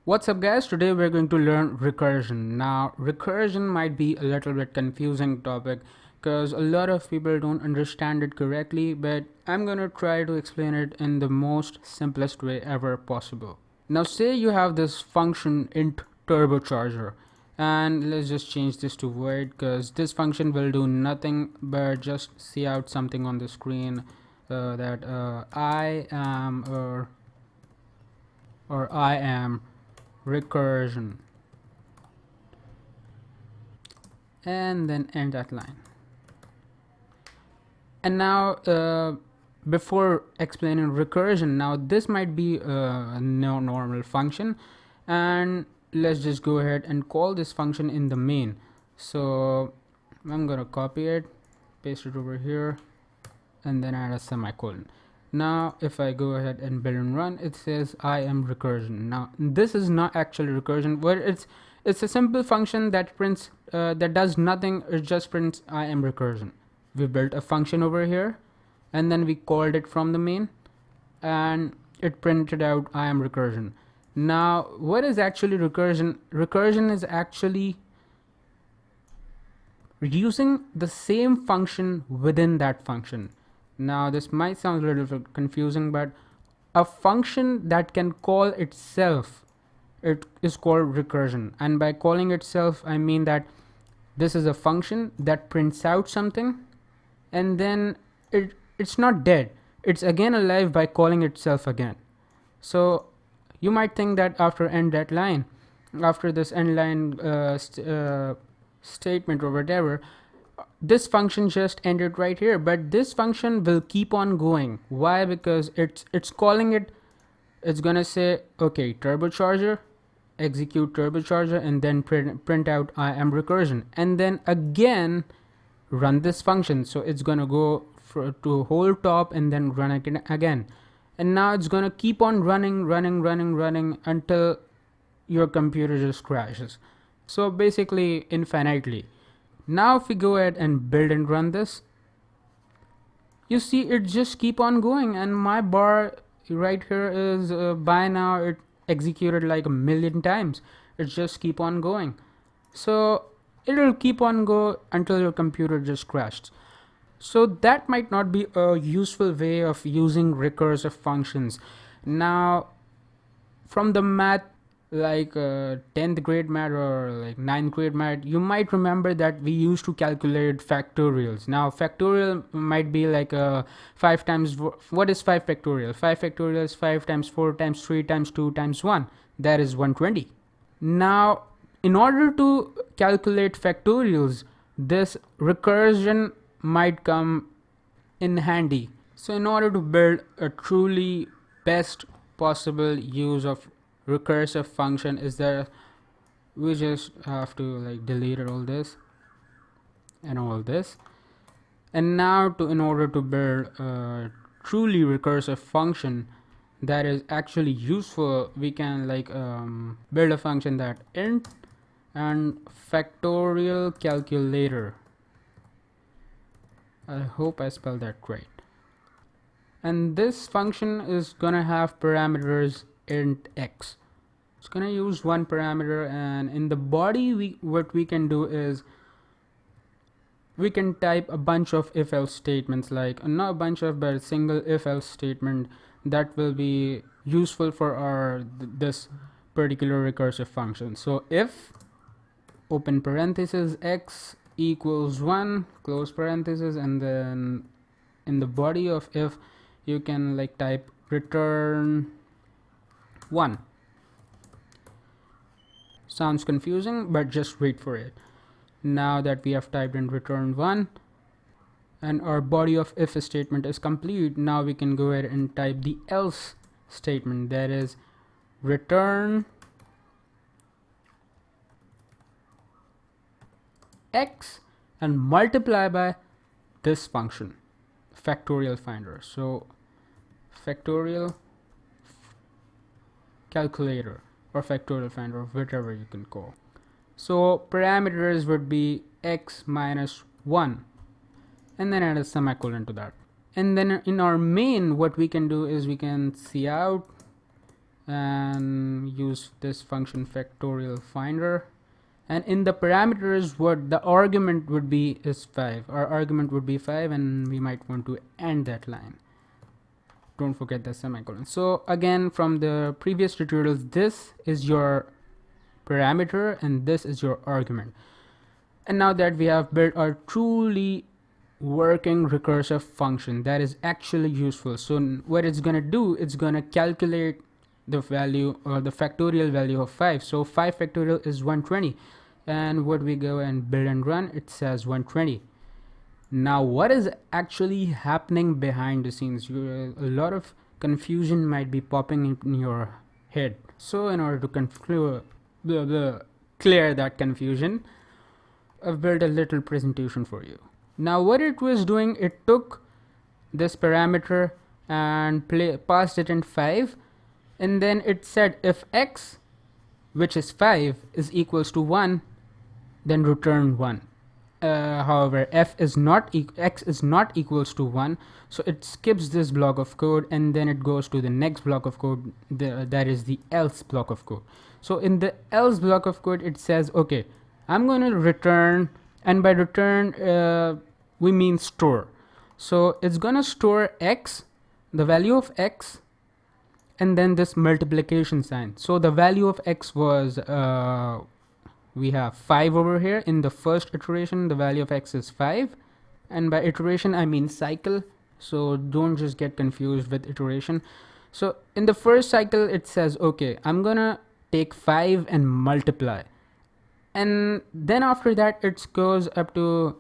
What's up guys, today we're going to learn recursion. Now recursion might be a little bit confusing topic because a lot of people don't understand it correctly, but I'm gonna try to explain it in the most simplest way ever possible. Now say you have this function int turbocharger, and let's just change this to void because this function will do nothing but just see out something on the screen that I am or I am recursion, and then end that line. And now before explaining recursion, now this might be a no normal function, and let's just go ahead and call this function in the main. So I'm gonna copy it, paste it over here, and then add a semicolon. Now if I go ahead and build and run, it says I am recursion. Now this is not actually recursion, but it's a simple function that prints that does nothing. It just prints I am recursion. We built a function over here, and then we called it from the main, and it printed out I am recursion. Now what is actually recursion? Recursion is actually using the same function within that function. Now this might sound a little bit confusing, but a function that can call itself, it is called recursion. And by calling itself, I mean that this is a function that prints out something, and then it's not dead, it's again alive by calling itself again. So you might think that after end that line, after this end line statement or whatever, this function just ended right here, but this function will keep on going. Why? Because it's calling it, it's gonna say okay, turbocharger, execute turbocharger, and then print out I am recursion, and then again run this function. So it's gonna go to whole top and then run again, and now it's gonna keep on running until your computer just crashes. So basically infinitely. Now if we go ahead and build and run this, you see it just keep on going, and my bar right here is by now it executed like 1,000,000 times. It just keep on going. So it'll keep on go until your computer just crashed. So that might not be a useful way of using recursive functions. Now from the math, like 10th grade math or like 9th grade math, you might remember that we used to calculate factorials. Now factorial might be like 5 times, what is 5 factorial? 5 factorial is 5 times 4 times 3 times 2 times 1, that is 120. Now in order to calculate factorials, this recursion might come in handy. So in order to build a truly best possible use of recursive function is that we just have to like delete all this and all this, and now in order to build a truly recursive function that is actually useful, we can like build a function that int and factorial calculator. I hope I spelled that right. And this function is gonna have parameters int x. It's gonna use one parameter, and in the body what we can do is we can type a bunch of if else statements, like not a bunch of but a single if else statement that will be useful for our this particular recursive function. So if open parenthesis x equals 1 close parenthesis, and then in the body of if you can like type return 1. Sounds confusing, but just wait for it. Now that we have typed in return 1 and our body of if statement is complete, now we can go ahead and type the else statement, that is return x and multiply by this function factorial finder. So factorial calculator or factorial finder, or whatever you can call. So parameters would be x minus 1, and then add a semicolon to that. And then in our main, what we can do is we can see out and use this function factorial finder. And in the parameters, what the argument would be is 5. Our argument would be 5, and we might want to end that line. Don't forget the semicolon. So again, from the previous tutorials, this is your parameter and this is your argument. And now that we have built our truly working recursive function that is actually useful, so what it's going to do, it's going to calculate the value or the factorial value of 5. So 5 factorial is 120, and what we go and build and run, it says 120. Now what is actually happening behind the scenes? A lot of confusion might be popping in your head. So in order to clear that confusion, I've built a little presentation for you. Now what it was doing, it took this parameter and passed it in 5, and then it said if x, which is 5, is equals to 1, then return 1. However, x is not equals to 1, so it skips this block of code and then it goes to the next block of code, that is the else block of code. So in the else block of code, it says, okay, I'm going to return, and by return we mean store. So it's going to store x, the value of x, and then this multiplication sign. So the value of x was we have 5 over here. In the first iteration, the value of x is 5, and by iteration I mean cycle, so don't just get confused with iteration. So in the first cycle, it says, okay, I'm gonna take 5 and multiply, and then after that it goes up to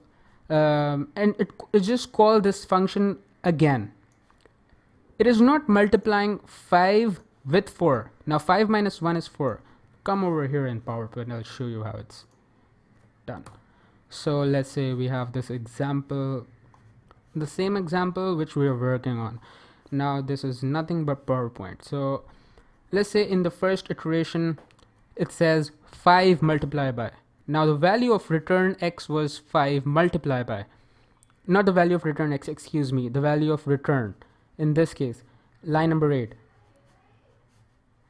and it just call this function again. It is not multiplying 5 with 4. Now 5 minus 1 is 4. Come over here in PowerPoint, I'll show you how it's done. So let's say we have this example, the same example which we are working on. Now this is nothing but PowerPoint. So let's say in the first iteration, it says 5 multiplied by. Now the value of return x was 5 multiplied by. Not the value of return x, excuse me, the value of return. In this case, line number 8.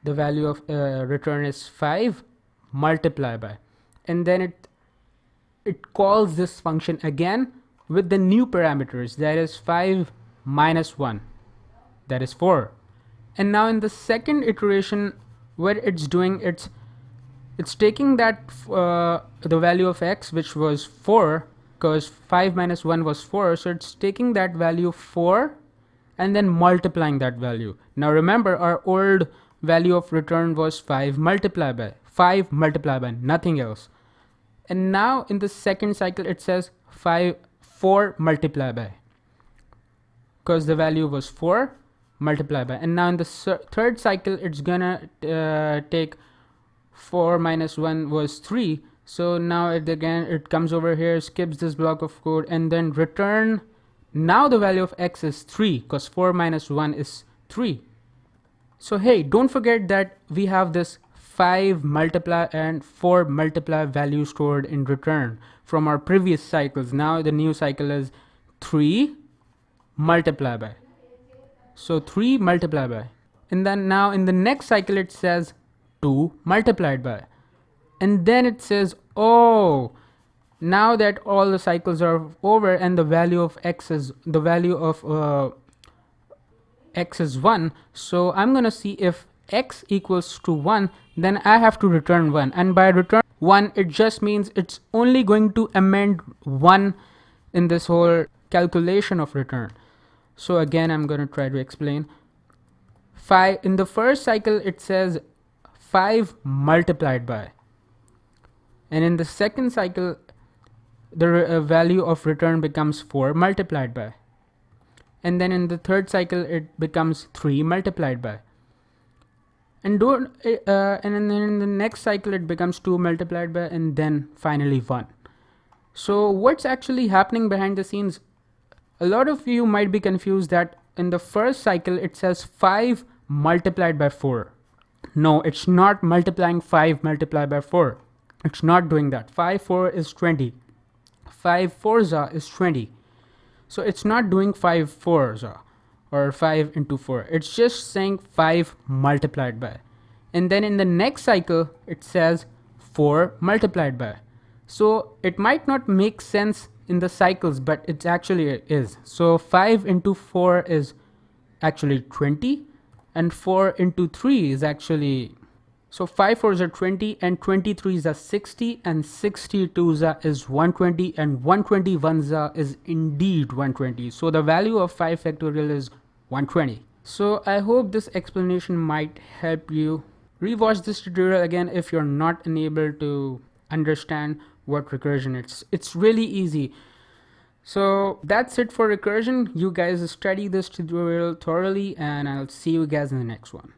The value of return is 5 multiplied by, and then it calls this function again with the new parameters, that is 5 minus 1, that is 4. And now in the second iteration, what it's doing, it's taking that the value of x, which was 4, because 5 minus 1 was 4, so it's taking that value 4 and then multiplying that value. Now remember, our old value of return was 5 multiplied by, nothing else. And now in the second cycle, it says 4 multiplied by, because the value was 4 multiplied by. And now in the third cycle, it's gonna take 4 minus 1 was 3. So now it comes over here, skips this block of code, and then return. Now the value of x is 3, because 4 minus 1 is 3. So hey, don't forget that we have this 5 multiply and 4 multiply value stored in return from our previous cycles. Now the new cycle is 3 multiply by. So 3 multiply by. And then now in the next cycle, it says 2 multiplied by. And then it says, oh, now that all the cycles are over and the value of x is x is 1, so I'm gonna see if x equals to 1, then I have to return 1, and by return 1, it just means it's only going to amend 1 in this whole calculation of return. So again, I'm gonna try to explain. 5 in the first cycle, it says 5 multiplied by, and in the second cycle, the value of return becomes 4 multiplied by. And then in the third cycle, it becomes 3 multiplied by. And then in the next cycle, it becomes 2 multiplied by, and then finally 1. So what's actually happening behind the scenes? A lot of you might be confused that in the first cycle, it says 5 multiplied by 4. No, it's not multiplying 5 multiplied by 4. It's not doing that. 5 4 is 20. 5 4 is 20. So it's not doing 5 4 or 5 into 4. It's just saying 5 multiplied by. and then in the next cycle it says 4 multiplied by. So it might not make sense in the cycles, but it actually is. So 5 into 4 is actually 20, and 4 into 3 is actually, so 5 4s are 20, and 23s are 60, and 62s is 120, and 121s is indeed 120. So the value of 5 factorial is 120. So I hope this explanation might help you. Rewatch this tutorial again if you're not unable to understand what recursion is. It's really easy. So that's it for recursion. You guys study this tutorial thoroughly, and I'll see you guys in the next one.